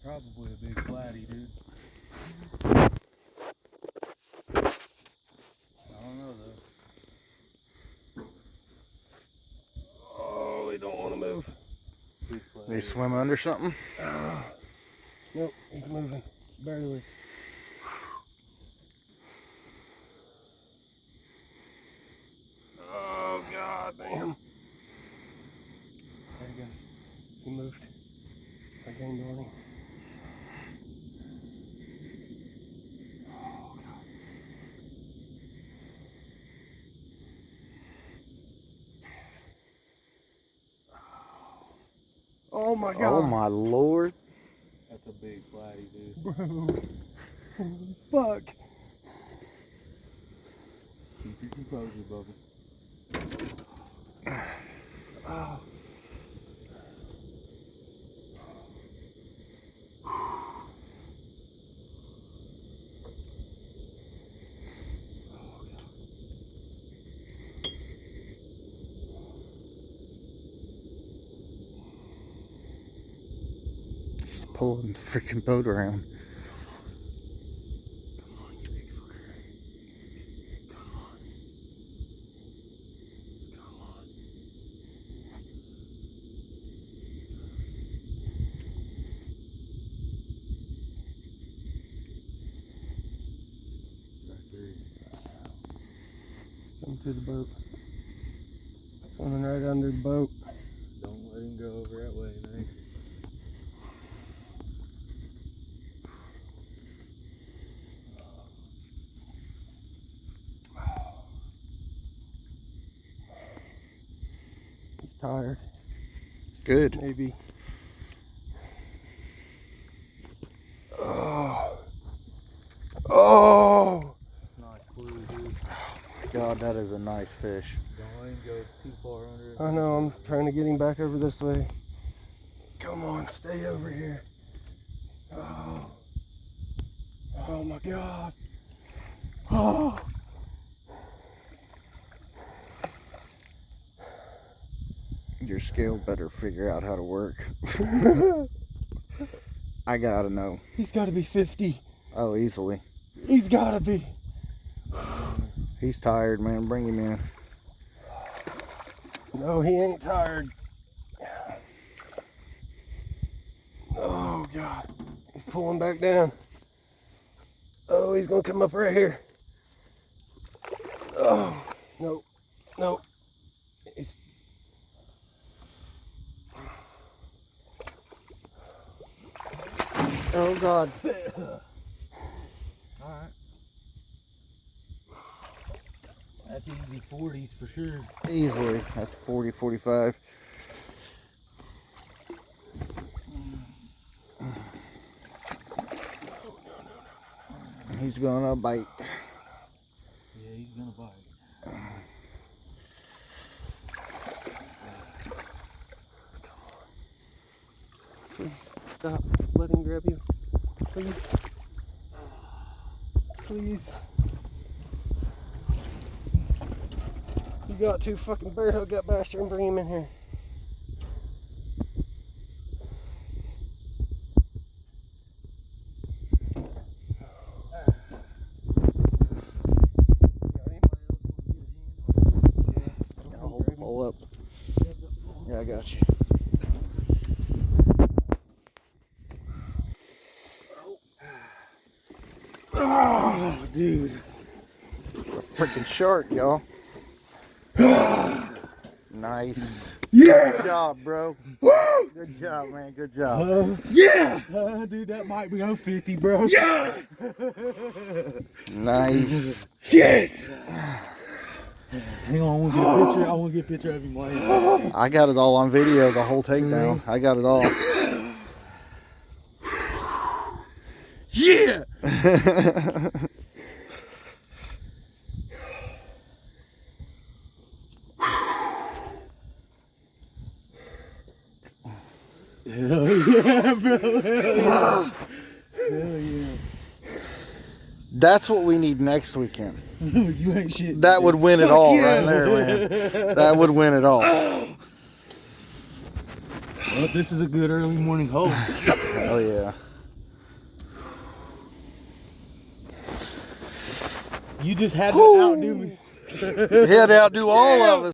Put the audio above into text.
Probably a big flatty, dude. I don't know though. Oh, they don't want to move. They swim under something? Nope, he's moving. Barely. Oh, god damn. There he goes. He moved. I gained on him. Oh, god. Oh my god. Oh my lord. That's a big flatty, dude. Bro. Holy fuck. Keep your composure, Bubba. Oh. He's pulling the freaking boat around. Come on, you big fucker. Come on. Come on. Right there. Come to the boat. Swimming right under the boat. Don't let him go over that way, man. He's tired. Good. Maybe. Oh. Oh. That's nice blue, dude. God, that is a nice fish. Don't let him go too far under it. I know, I'm trying to get him back over this way. Come on, stay over here. Oh. Oh my god. Oh. Your scale better figure out how to work. I gotta know. He's got to be 50. Oh, easily. He's got to be. He's tired, man. Bring him in. No, he ain't tired. Oh god. He's pulling back down. Oh, he's going to come up right here. Oh, no. No. It's... Oh, God. Alright. That's easy 40s for sure. Easily. That's 40, 45. He's gonna bite. Yeah, he's gonna bite. Please stop. Let him grab you. Please. Please. You got to fucking bear hug that bastard and bring him in here. I'll pull up. Yeah, I got you. Oh, dude. It's a freaking shark, y'all. Nice. Yeah! Good job, bro. Good job, man. Good job. Yeah! Dude, that might be 50, bro. Yeah! Nice. Yes! Hang on, I want to get a picture. I want to get a picture of him laying. I got it all on video, the whole takedown. I got it all. Yeah! Hell yeah, bro. Hell yeah. Hell yeah. That's what we need next weekend. You ain't shit. That would win it Fuck all yeah. right there, man. That would win it all. Well, this is a good early morning hole. Hell yeah. You just had to Whew. outdo me. He had to outdo all of us.